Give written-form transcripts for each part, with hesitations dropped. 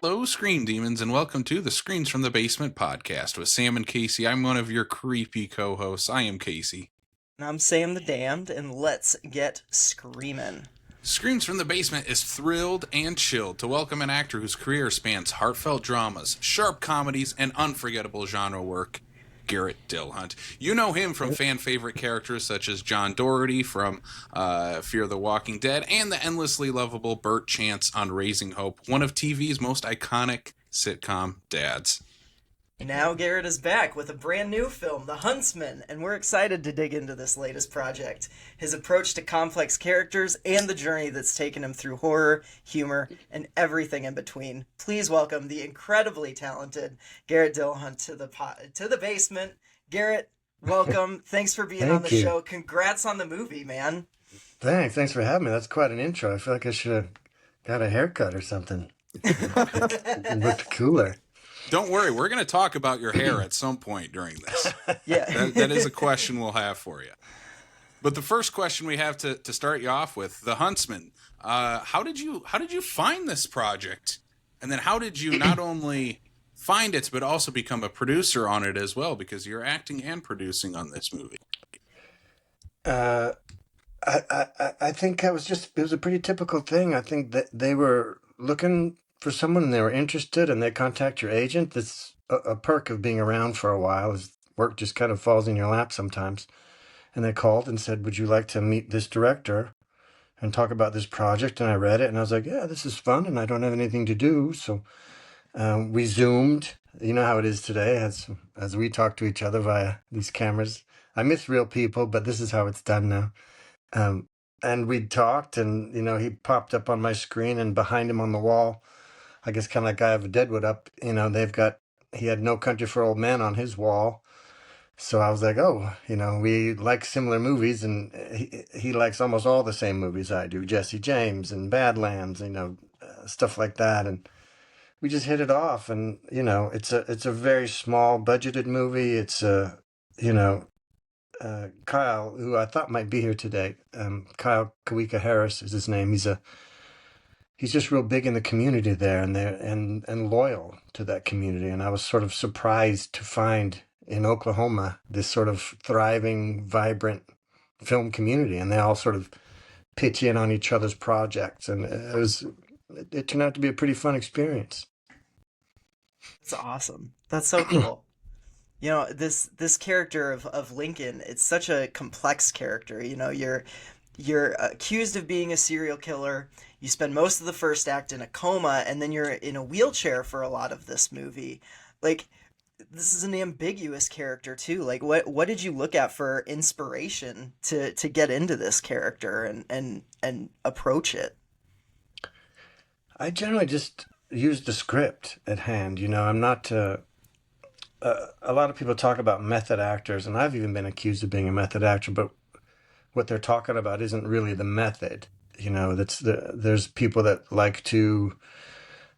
Hello, Screen Demons, and welcome to the Screens from the Basement podcast with Sam and Casey. I'm one of your creepy co-hosts. I am Casey. And I'm Sam the Damned, and let's get screaming. Screens from the Basement is thrilled and chilled to welcome an actor whose career spans heartfelt dramas, sharp comedies, and unforgettable genre work, Garret Dillahunt. You know him from fan-favorite characters such as John Doherty from Fear the Walking Dead and the endlessly lovable Bert Chance on Raising Hope, one of TV's most iconic sitcom dads. Now Garret is back with a brand new film, The Huntsman, and we're excited to dig into this latest project. His approach to complex characters and the journey that's taken him through horror, humor, and everything in between. Please welcome the incredibly talented Garret Dillahunt to the basement. Garret, welcome. Thanks for being on the show. Congrats on the movie, man. Thanks for having me. That's quite an intro. I feel like I should have got a haircut or something. It looked cooler. Don't worry, we're going to talk about your hair at some point during this. Yeah. That is a question we'll have for you. But the first question we have to start you off with, The Huntsman. How did you find this project? And then how did you not only find it, but also become a producer on it as well? Because you're acting and producing on this movie. I think it was a pretty typical thing. I think that they were looking for someone and they were interested and they contact your agent. That's a perk of being around for a while, is work just kind of falls in your lap sometimes. And they called and said, would you like to meet this director and talk about this project? And I read it and I was like, yeah, this is fun and I don't have anything to do. So we Zoomed. You know how it is today as we talk to each other via these cameras. I miss real people, but this is how it's done now. And we talked and, he popped up on my screen, and behind him on the wall, I guess kind of like I have a Deadwood up, he had No Country for Old Men on his wall. So I was like, we like similar movies, and he likes almost all the same movies I do. Jesse James and Badlands, stuff like that. And we just hit it off, and, it's a very small budgeted movie. It's Kyle, who I thought might be here today, Kyle Kawika Harris is his name. He's just real big in the community there, and loyal to that community. And I was sort of surprised to find in Oklahoma this sort of thriving, vibrant film community, and they all sort of pitch in on each other's projects, and it turned out to be a pretty fun experience. That's awesome. That's so cool. This character of Lincoln, it's such a complex character. You're accused of being a serial killer. You spend most of the first act in a coma, and then you're in a wheelchair for a lot of this movie. Like, this is an ambiguous character too. Like, what did you look at for inspiration to get into this character and approach it? I generally just use the script at hand. I'm not. A lot of people talk about method actors, and I've even been accused of being a method actor, but what they're talking about isn't really the method. There's people that like to,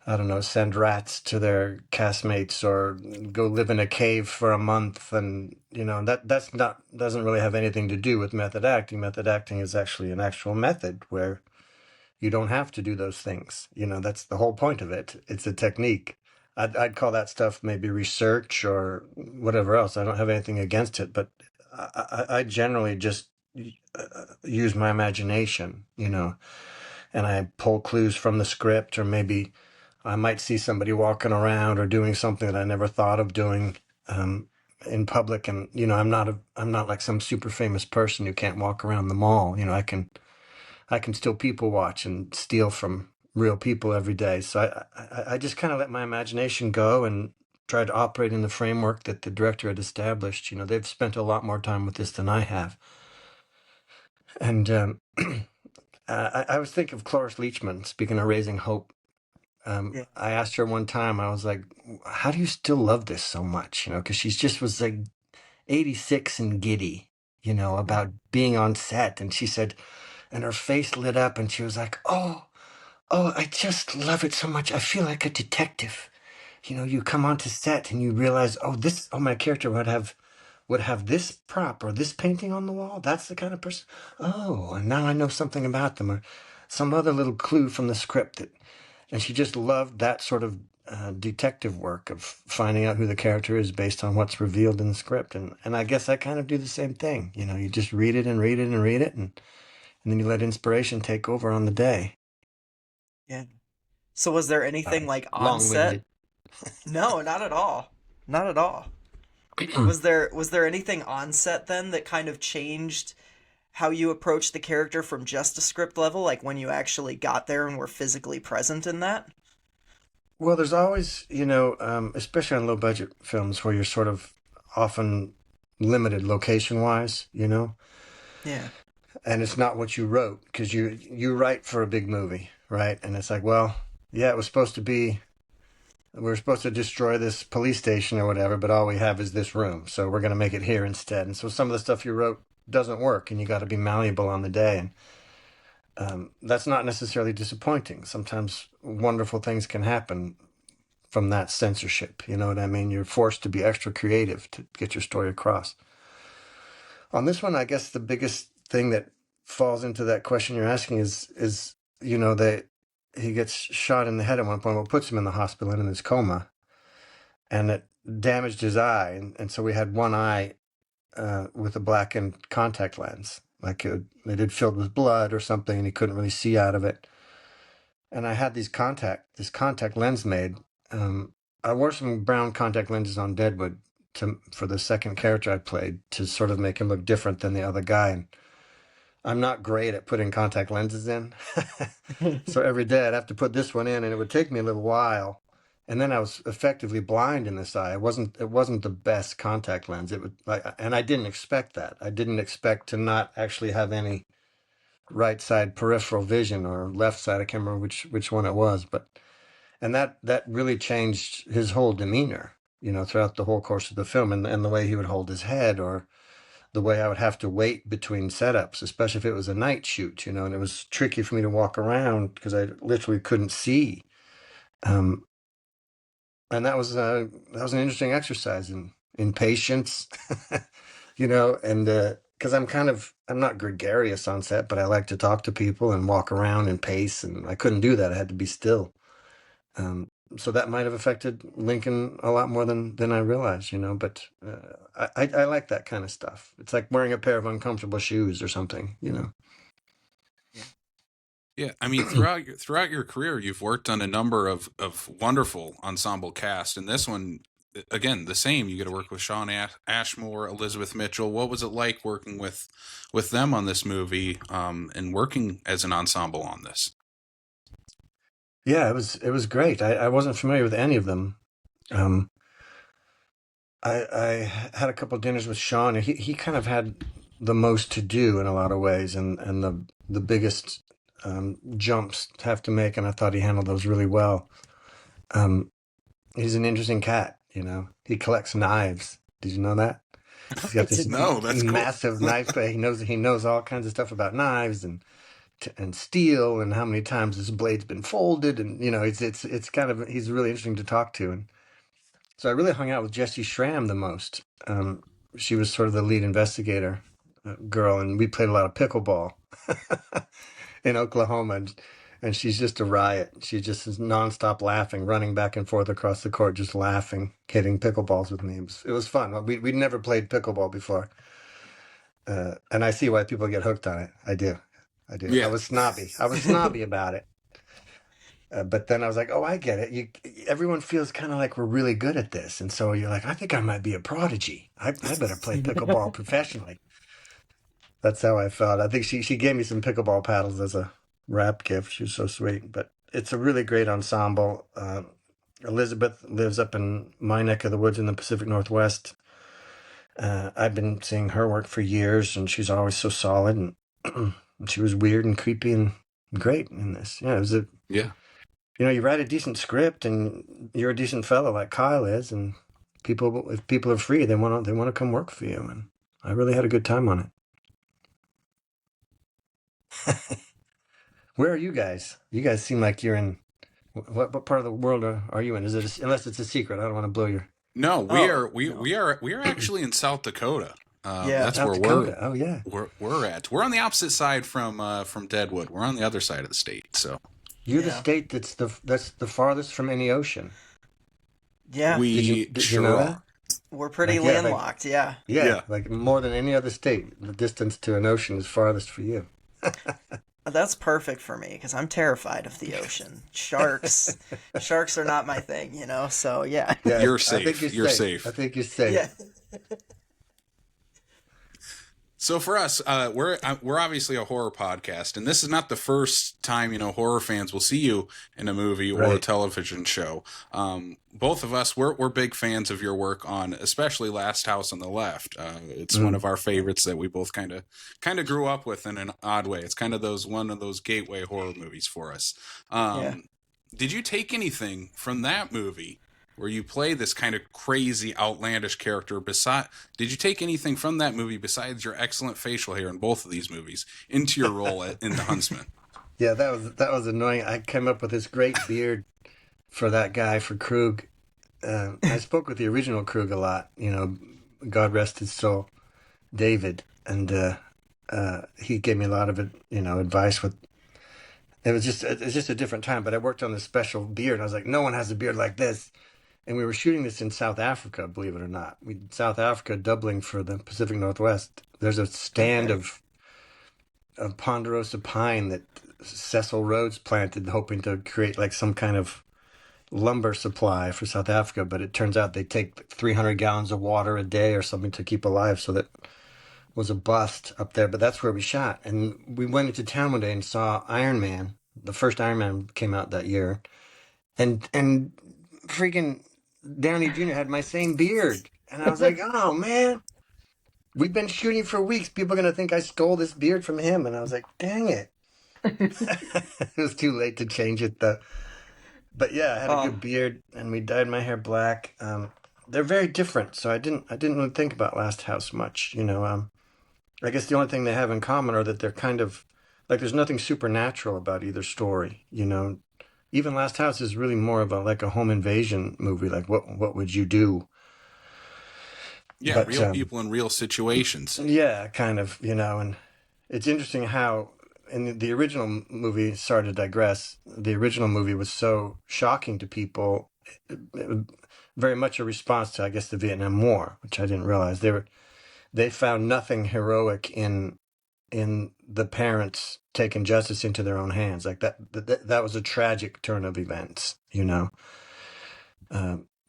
I don't know, send rats to their castmates or go live in a cave for a month, and doesn't really have anything to do with method acting. Method acting is actually an actual method where you don't have to do those things. That's the whole point of it. It's a technique. I'd call that stuff maybe research or whatever else. I don't have anything against it, but I generally just use my imagination, and I pull clues from the script, or maybe I might see somebody walking around or doing something that I never thought of doing in public. And, I'm not like some super famous person who can't walk around the mall. I can still people watch and steal from real people every day. So I just kind of let my imagination go and try to operate in the framework that the director had established. They've spent a lot more time with this than I have. And I was thinking of Cloris Leachman, speaking of Raising Hope. I asked her one time, I was like, how do you still love this so much? Because she just was like 86 and giddy, about being on set. And she said, and her face lit up and she was like, oh, I just love it so much. I feel like a detective. You come onto set and you realize, my character would have this prop or this painting on the wall. That's the kind of person. Oh, and now I know something about them, or some other little clue from the script and she just loved that sort of detective work of finding out who the character is based on what's revealed in the script. And I guess I kind of do the same thing. You know, you just read it and read it and read it, and then you let inspiration take over on the day. Yeah. So was there anything Sorry, like on set? long-winded. No, not at all. Not at all. Was there anything on set then that kind of changed how you approached the character from just a script level, like when you actually got there and were physically present in that? Well, there's always, especially on low budget films where you're sort of often limited location wise, Yeah. and it's not what you wrote because you write for a big movie, right? And it's like, well, yeah, it was supposed to be we're supposed to destroy this police station or whatever, but all we have is this room, so we're going to make it here instead. And so some of the stuff you wrote doesn't work, and you got to be malleable on the day, and that's not necessarily disappointing. Sometimes wonderful things can happen from that censorship. You know what I mean? You're forced to be extra creative to get your story across. On this one, I guess the biggest thing that falls into that question you're asking is they he gets shot in the head at one point, what puts him in the hospital and in his coma, and it damaged his eye, and so we had one eye with a blackened contact lens, like it had filled with blood or something, and he couldn't really see out of it. And I had this contact lens made. I wore some brown contact lenses on Deadwood for the second character I played to sort of make him look different than the other guy. And I'm not great at putting contact lenses in, so every day I'd have to put this one in, and it would take me a little while. And then I was effectively blind in this eye. It wasn't the best contact lens. It would like, and I didn't expect that. I didn't expect to not actually have any right side peripheral vision or left side. I can't remember which one it was, but and that really changed his whole demeanor, throughout the whole course of the film, and the way he would hold his head, or the way I would have to wait between setups, especially if it was a night shoot, and it was tricky for me to walk around because I literally couldn't see. Um, and that was an interesting exercise in patience, and because I'm not gregarious on set, but I like to talk to people and walk around and pace, and I couldn't do that. I had to be still. Um, so that might have affected Lincoln a lot more than I realized, But I like that kind of stuff. It's like wearing a pair of uncomfortable shoes or something. Yeah, I mean, throughout your career, you've worked on a number of wonderful ensemble cast, and this one, again, the same. You get to work with Sean Ashmore, Elizabeth Mitchell. What was it like working with them on this movie, and working as an ensemble on this? Yeah, it was great. I wasn't familiar with any of them. Um, I had a couple dinners with Sean, and he kind of had the most to do in a lot of ways, and the biggest jumps to have to make, and I thought he handled those really well. Um, he's an interesting cat. He collects knives. Did you know that? He's I got this did not. No, that's cool. massive knife bag. He knows all kinds of stuff about knives and steel, and how many times this blade's been folded, and it's kind of he's really interesting to talk to. And so I really hung out with Jessie Schramm the most. She was sort of the lead investigator girl, and we played a lot of pickleball in Oklahoma, and she's just a riot. She just is nonstop laughing, running back and forth across the court, just laughing, hitting pickleballs with me. It was fun. We'd never played pickleball before, and I see why people get hooked on it. I do. I do. I Yeah. was snobby. I was snobby about it. But then I was like, oh, I get it. Everyone feels kind of like we're really good at this. And so you're like, I think I might be a prodigy. I better play pickleball professionally. That's how I felt. I think she gave me some pickleball paddles as a wrap gift. She was so sweet. But it's a really great ensemble. Elizabeth lives up in my neck of the woods in the Pacific Northwest. I've been seeing her work for years, and she's always so solid. And she was weird and creepy and great in this. Yeah, it was Yeah. you write a decent script, and you're a decent fellow like Kyle is, and if people are free, they want to come work for you, and I really had a good time on it. Where are you guys? You guys seem like you're in what part of the world are you in? Is it unless it's a secret? I don't want to blow your No, Oh, we no. are actually in South Dakota. Yeah. That's South where Dakota. Oh yeah, we're at. We're on the opposite side from Deadwood. We're on the other side of the state. So you're the Yeah. state that's the farthest from any ocean. Yeah, We Did you know sure that? are. we're pretty Like, yeah, like, landlocked. Yeah. yeah, Yeah. like more than any other state, the distance to an ocean is farthest for you. That's perfect for me because I'm terrified of the ocean. Sharks are not my thing, you know. So yeah, Yeah, You're I think safe. you're You're safe. I safe. think you're safe. yeah, So for us, we're obviously a horror podcast, and this is not the first time horror fans will see you in a movie or a Right. television show. Both of us, we're big fans of your work on, especially Last House on the Left. It's one Mm. of our favorites that we both kind of grew up with in an odd way. It's kind of those one of those gateway horror movies for us. yeah. Did you take anything from that movie? Where you play this kind of crazy, outlandish character. Did you take anything from that movie besides your excellent facial hair in both of these movies into your role in The Huntsman? Yeah, that was annoying. I came up with this great beard for that guy for Krug. I spoke with the original Krug a lot. God rest his soul, David, and he gave me a lot of advice. With it's just a different time. But I worked on this special beard. And I was like, no one has a beard like this. And we were shooting this in South Africa, believe it or not. South Africa doubling for the Pacific Northwest. There's a stand Okay. of ponderosa pine that Cecil Rhodes planted, hoping to create like some kind of lumber supply for South Africa. But it turns out they take 300 gallons of water a day or something to keep alive. So that was a bust up there. But that's where we shot. And we went into town one day and saw Iron Man. The first Iron Man came out that year, and freaking Downey Jr. had my same beard. And I was like, oh man, we've been shooting for weeks. People are going to think I stole this beard from him. And I was like, dang it. It was too late to change it though. But yeah, I had a good Um, beard and we dyed my hair black. They're very different. So I didn't really think about Last House much. I guess the only thing they have in common are that they're kind of like there's nothing supernatural about either story. Even Last House is really more of a home invasion movie. Like what would you do? Yeah, But real people in real situations. yeah, kind of, and it's interesting how in the original movie, sorry to digress, the original movie was so shocking to people. It was very much a response to, I guess, the Vietnam War, which I didn't realize. They found nothing heroic in the parents taking justice into their own hands. Like that was a tragic turn of events.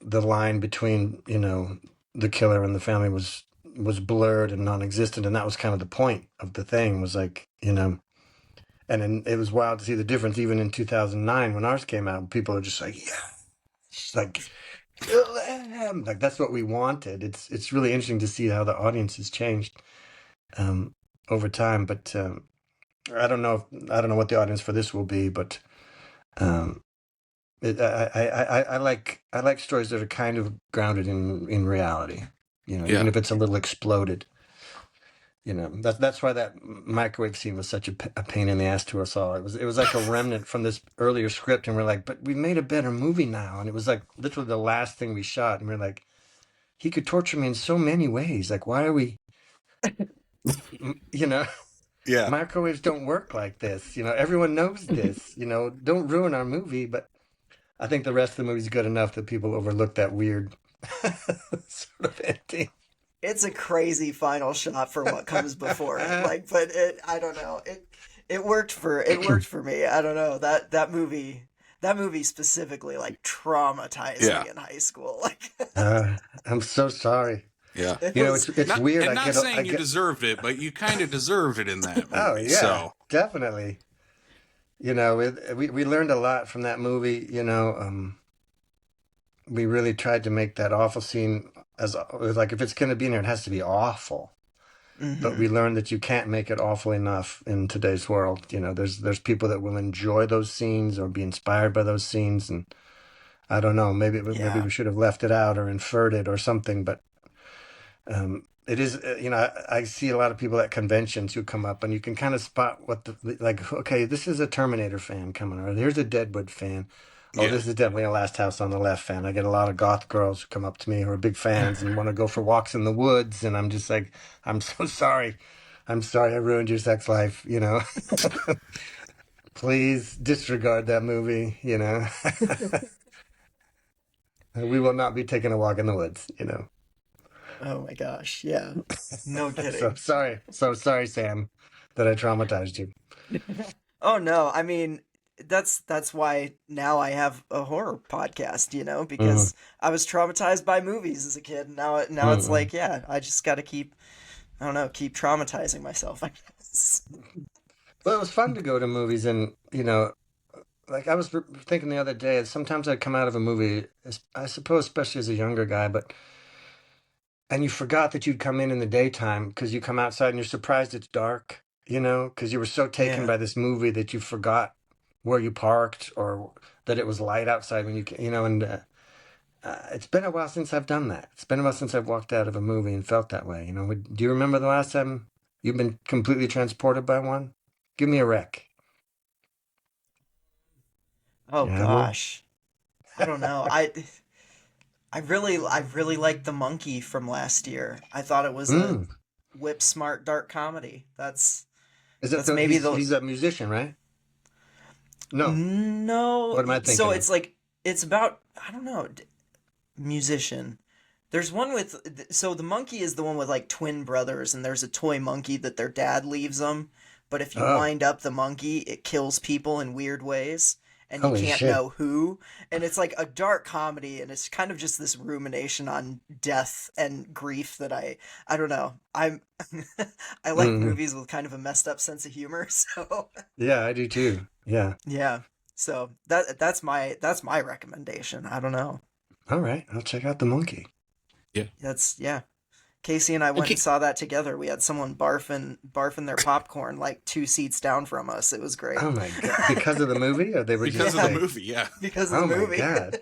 The line between the killer and the family was blurred and non-existent, and that was kind of the point of the thing. Was like and then it was wild to see the difference even in 2009 when ours came out. People are just like, yeah, it's like kill them. Like that's what we wanted. It's really interesting to see how the audience has changed um, over time. But I don't know what the audience for this will be, but um, I like stories that are kind of grounded in reality. Yeah. Even if it's a little exploded. That's why that microwave scene was such a pain in the ass to us all. It was like a remnant from this earlier script, and we're like, but we made a better movie now, and it was like literally the last thing we shot, and we're like, he could torture me in so many ways. Like, why are we? You know, Yeah. microwaves don't work like this. Everyone knows this. Don't ruin our movie. But I think the rest of the movie's good enough that people overlook that weird sort of ending. it's a crazy final shot for what comes before it. Like, but I don't know. It worked for me. I don't know. That movie specifically like traumatized Yeah. me in high school. Like, I'm so sorry. Yeah. it It's was it's weird. And I not get I saying you get. deserved it, but you kind of deserved it in that Oh movie. yeah, So, definitely. We learned a lot from that movie. We really tried to make that awful scene as like if it's going to be in there, it has to be awful. But hmm we learned that you can't make it awful enough in today's world. There's people that will enjoy those scenes or be inspired by those scenes, and I don't know. Maybe Yeah. we should have left it out or inferred it or something. But it is, I see a lot of people at conventions who come up and you can kind of spot like, okay, this is a Terminator fan coming, or here's a Deadwood fan. Oh, yeah. this is definitely a Last House on the Left fan. I get a lot of goth girls who come up to me who are big fans and want to go for walks in the woods. And I'm just like, I'm so sorry. I'm sorry I ruined your sex life. Please disregard that movie. We will not be taking a walk in the woods, Oh my gosh, yeah. No So kidding. sorry. So sorry, Sam, that I traumatized you. Oh no, I mean that's why now I have a horror podcast, Mm, because I was traumatized by movies as a kid. And now it's mm-mm. like, yeah, I just got to keep, I don't know, keep traumatizing myself, I guess. Well, it was fun to go to movies and, like I was thinking the other day, sometimes I'd come out of a movie, I suppose, especially as a younger guy, and you forgot that you'd come in the daytime because you come outside and you're surprised it's dark, because you were so taken Yeah. by this movie that you forgot where you parked or that it was light outside when and it's been a while since I've done that. It's been a while since I've walked out of a movie and felt that way. Do you remember the last time you've been completely transported by one? Give me a rec. Oh You have one? gosh. I don't know. I really liked The Monkey from last year. I thought it was a Mm. whip smart dark comedy. Is it That's maybe the he's a musician, right? No. no. What am I So thinking of? it's like it's about, I don't know, musician. There's one with, so the monkey is the one with like twin brothers, and there's a toy monkey that their dad leaves them. But if you Oh, wind up the monkey, it kills people in weird ways, and you holy can't shit. know who. And it's like a dark comedy, and it's kind of just this rumination on death and grief that I don't know. I like Hmm. movies with kind of a messed up sense of humor, so Yeah, I do too. Yeah. yeah. So that's my recommendation. I don't know. All right. I'll check out the monkey. Yeah. That's yeah. Casey and I went and Okay. saw that together. We had someone barfing their popcorn like 2 seats down from us. It was great. Oh my God. Because of the movie, or they were just Because of the Yeah, like, movie, yeah. because of the oh my movie. God.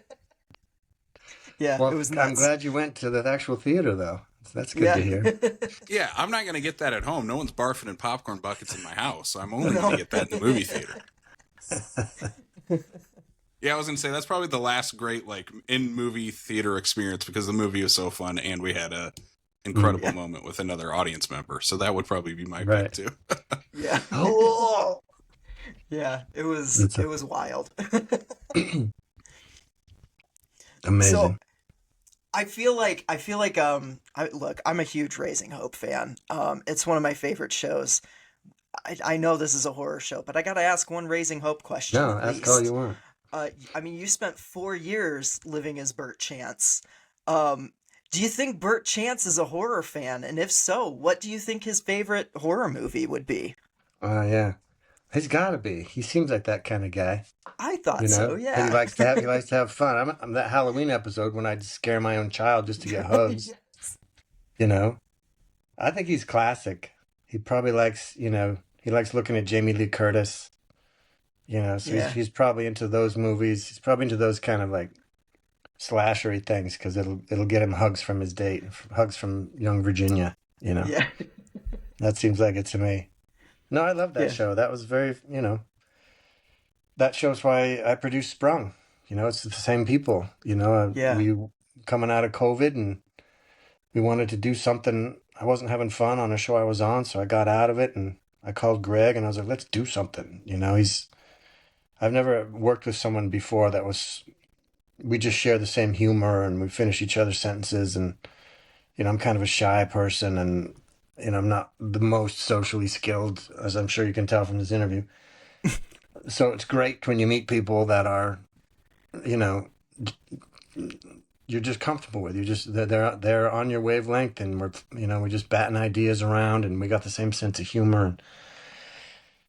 Yeah, it Well, was I'm nuts. glad you went to the actual theater, though. That's good Yeah. to hear. Yeah, I'm not going to get that at home. No one's barfing in popcorn buckets in my house. I'm only going to No. get that in the movie theater. Yeah, I was going to say that's probably the last great like in movie theater experience because the movie was so fun and we had a Mm, incredible Yeah. moment with another audience member. So that would probably be my pick right. too. Yeah. Oh, Yeah. It was that's it was wild. So amazing. look, I'm a huge Raising Hope fan. It's one of my favorite shows. I know this is a horror show, but I got to ask one Raising Hope question No, at ask all least. you want. I mean, you spent 4 years living as Bert Chance. Um, do you think Bert Chance is a horror fan? And if so, what do you think his favorite horror movie would be? Yeah. He's got to be. He seems like that kind of guy. I thought so, He yeah. likes to have fun. I'm that Halloween episode when I'd scare my own child just to get hugs. Yes. You know, I think he's classic. He probably likes, he likes looking at Jamie Lee Curtis. So he's Yeah. he's probably into those movies. He's probably into those kind of like slashery things because it'll get him hugs from his date, hugs from young Virginia. Yeah. That seems like it to me. No, I love that Yeah. show. That was very, that shows why I produced Sprung. It's the same people. Yeah. We coming out of COVID and we wanted to do something. I wasn't having fun on a show I was on, so I got out of it and I called Greg and I was like, let's do something. I've never worked with someone before that was, we just share the same humor and we finish each other's sentences. And, I'm kind of a shy person and, I'm not the most socially skilled, as I'm sure you can tell from this interview. So it's great when you meet people that are, you know, you're just comfortable with. You just they're on your wavelength, and we're just batting ideas around, and we got the same sense of humor,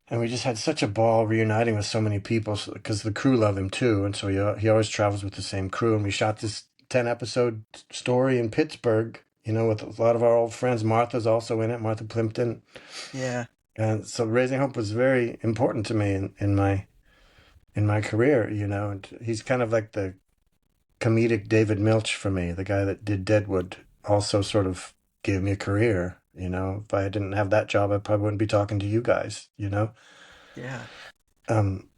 and we just had such a ball reuniting with so many people because the crew love him too, and so he always travels with the same crew, and we shot this 10 episode story in Pittsburgh, with a lot of our old friends. Martha's also in it, Martha Plimpton, Yeah. and so Raising Hope was very important to me in my career, and he's kind of like the comedic David Milch for me, the guy that did Deadwood, also sort of gave me a career. If I didn't have that job, I probably wouldn't be talking to you guys. Yeah. Um,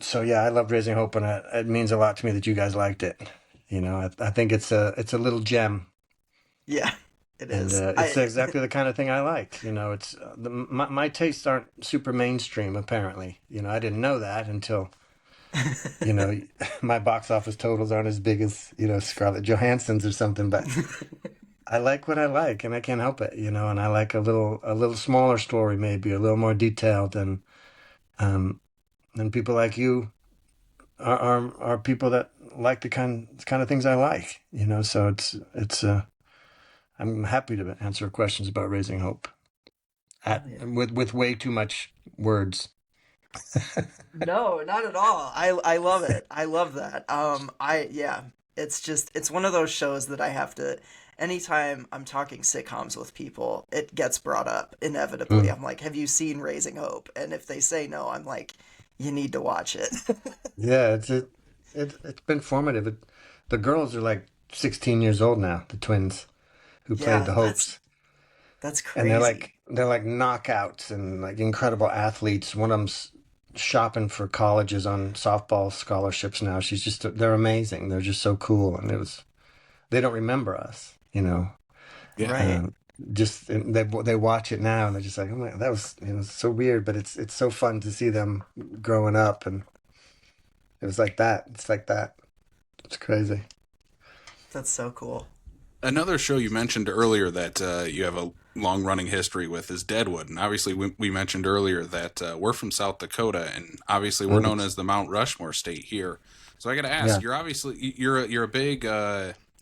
so yeah, I loved Raising Hope, and it means a lot to me that you guys liked it. I think it's a little gem, Yeah. It and is. it's exactly the kind of thing I liked. It's my tastes aren't super mainstream. Apparently, I didn't know that until You know, my box office totals aren't as big as, Scarlett Johansson's or something, but I like what I like and I can't help it, and I like a little smaller story, maybe a little more detailed, um and people like you are people that like the kind of things I like, so it's I'm happy to answer questions about Raising Hope Oh, at yeah. with way too much words. No, not at all. I love it. I love that. Yeah, it's just it's one of those shows that I have to anytime I'm talking sitcoms with people, it gets brought up inevitably. Mm. I'm like, "Have you seen Raising Hope?" And if they say no, I'm like, "You need to watch it." Yeah, it's been formative. The girls are like 16 years old now, the twins who played Yeah, the that's Hopes, that's and crazy. they're like knockouts and like incredible athletes. One of them's shopping for colleges on softball scholarships now. They're amazing. They're just so cool, and they don't remember us, Yeah. Right. Um, just they watch it now and they're just like, oh my, that was so weird, but it's so fun to see them growing up, and it was like that. It's like that. It's crazy. That's so cool. Another show you mentioned earlier that you have a long running history with is Deadwood. And obviously, we mentioned earlier that we're from South Dakota, and obviously, we're known Mm. as the Mount Rushmore state here. So I got to ask, Yeah. you're a big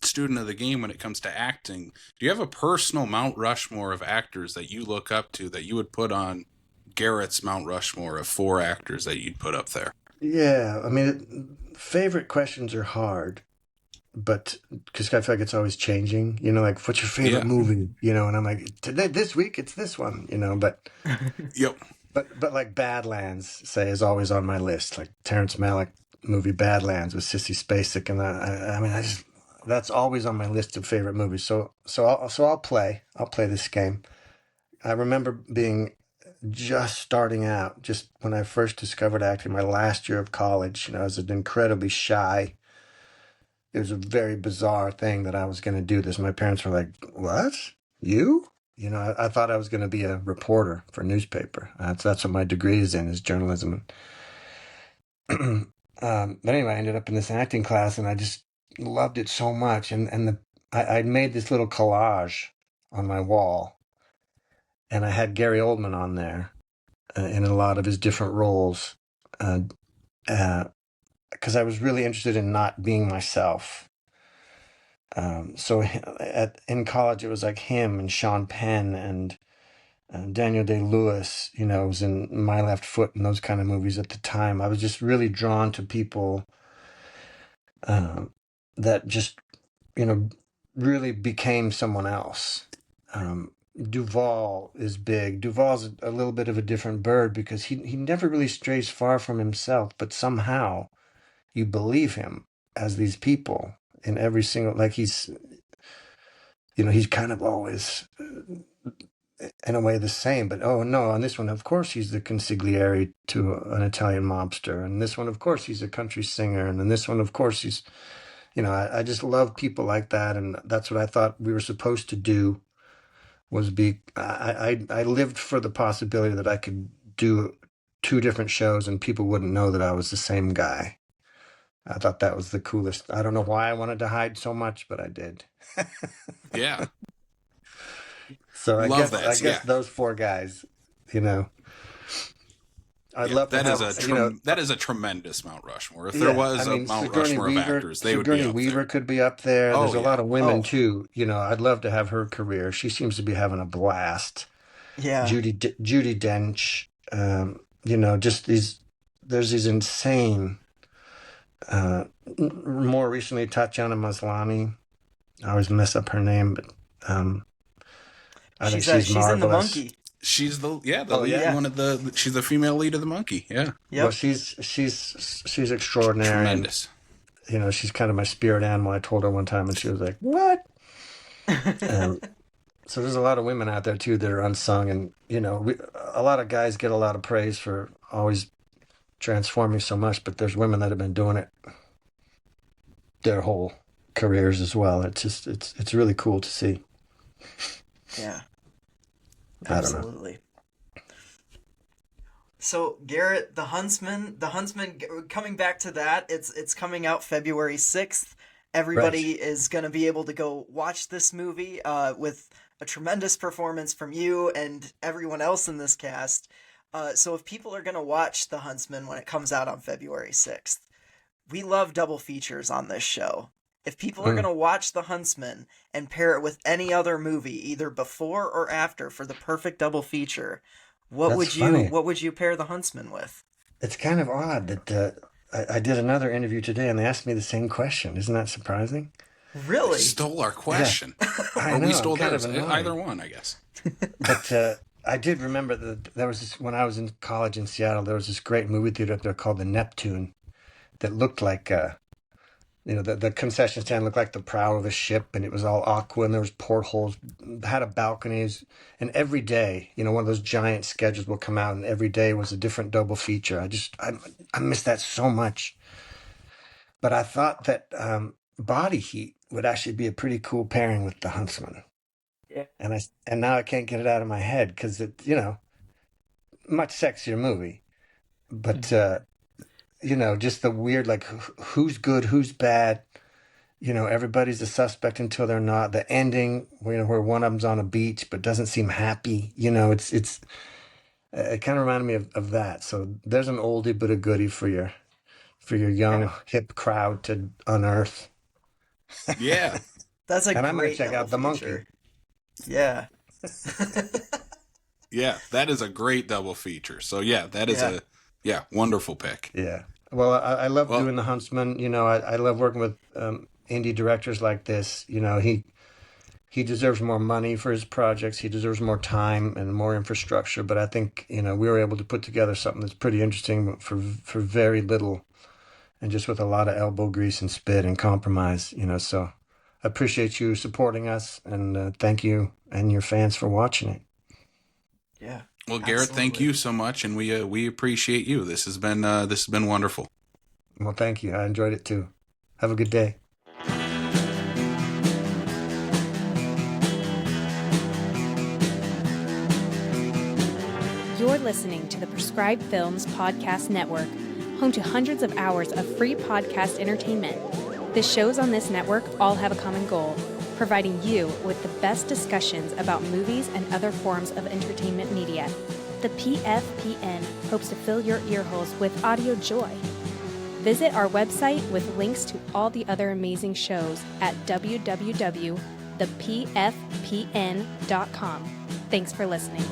student of the game when it comes to acting. Do you have a personal Mount Rushmore of actors that you look up to that you would put on Garrett's Mount Rushmore of four actors that you'd put up there? Yeah, I mean, favorite questions are hard, but because I feel like it's always changing. Like, what's your favorite Yeah. movie? And I'm like, today, this week, it's this one. Yep. But like Badlands, say, is always on my list. Like Terrence Malick movie Badlands with Sissy Spacek, and I mean, that's always on my list of favorite movies. So I'll play this game. I remember being just starting out, just when I first discovered acting, my last year of college. I was an incredibly shy. It was a very bizarre thing that I was going to do this. My parents were like, "What? You?" I thought I was going to be a reporter for a newspaper. That's what my degree is in, is journalism. But anyway, I ended up in this acting class, and I just loved it so much. I'd made this little collage on my wall, and I had Gary Oldman on there in a lot of his different roles, because I was really interested in not being myself. So in college, it was like him and Sean Penn and Daniel Day-Lewis, was in My Left Foot and those kind of movies at the time. I was just really drawn to people um, that just, you know, really became someone else. Duvall is big. Duvall's a little bit of a different bird because he never really strays far from himself, but somehow you believe him as these people in every single, like he's kind of always in a way the same, but oh no, on this one, of course, he's the consigliere to an Italian mobster, and this one, of course, he's a country singer, and then this one, of course, he's, I just love people like that, and that's what I thought we were supposed to do, was be, I lived for the possibility that I could do two different shows and people wouldn't know that I was the same guy. I thought that was the coolest. I don't know why I wanted to hide so much, but I did. Yeah. So I Love guess I that. guess Yeah. those four guys, you know, I'd Yeah, love to have, that is a tremendous Mount Rushmore. If there yeah, I was a mean, Mount Rushmore of actors, they would be Sigourney up there. Weaver could be up there. Oh There's a yeah. lot of women Oh, too. I'd love to have her career. She seems to be having a blast. yeah. Judy Dench. Just there's these insane. Uh, More recently, Tatiana Maslany. I always mess up her name, but um, I think she's She's in The marvelous. Monkey. She's the Oh lead yeah. Yeah. one of the she's the female lead of the Monkey. Yeah. Well, Yep. she's extraordinary, and Tremendous. she's kind of my spirit animal. I told her one time, and she was like, "What?" Um, so there's a lot of women out there too that are unsung, and a lot of guys get a lot of praise for always transforming so much, but there's women that have been doing it their whole careers as well. It's just it's really cool to see. Yeah, I don't know. absolutely. So Garret, the Huntsman, coming back to that, it's coming out February 6th. Everybody Right. is going to be able to go watch this movie with a tremendous performance from you and everyone else in this cast. So if people are going to watch The Huntsman when it comes out on February 6th, we love double features on this show. If people are going Mm, to watch The Huntsman and pair it with any other movie, either before or after, for the perfect double feature, that's funny. what would you pair The Huntsman with? It's kind of odd that I did another interview today and they asked me the same question. Isn't that surprising? Really? Stole our Yeah, question. I Or we know. I'm stole kind of theirs. Either annoyed. one, I guess. But I did remember that there was this, when I was in college in Seattle, there was this great movie theater up there called the Neptune that looked like the concession stand looked like the prow of a ship, and it was all aqua, and there was portholes, had a balconies, and every day, one of those giant schedules will come out, and every day was a different double feature. I miss that so much. But I thought that Body Heat would actually be a pretty cool pairing with the Huntsman, Yeah. and now I can't get it out of my head because much sexier movie, but just the weird like who's good, who's bad. Everybody's a suspect until they're not. The ending, where one of them's on a beach but doesn't seem happy. It kind of reminded me of that. So there's an oldie but a goodie for your Yeah. young hip crowd to unearth. Yeah. That's a And I'm gonna great check double out the monkey. feature. Yeah. Yeah. That is a great double feature. So, yeah, that is Yeah. wonderful pick. Yeah. Well, I love Well, doing the Huntsman. I love working with indie directors like this. He deserves more money for his projects. He deserves more time and more infrastructure. But I think we were able to put together something that's pretty interesting for very little, and just with a lot of elbow grease and spit and compromise. So I appreciate you supporting us, and thank you and your fans for watching it. Yeah. well, Garret, thank Absolutely. you so much, and we appreciate you. This has been wonderful. Well, thank you. I enjoyed it too. Have a good day. You're listening to the Prescribed Films Podcast Network, home to hundreds of hours of free podcast entertainment. The shows on this network all have a common goal: providing you with the best discussions about movies and other forms of entertainment media. The PFPN hopes to fill your earholes with audio joy. Visit our website with links to all the other amazing shows at www.thepfpn.com. Thanks for listening.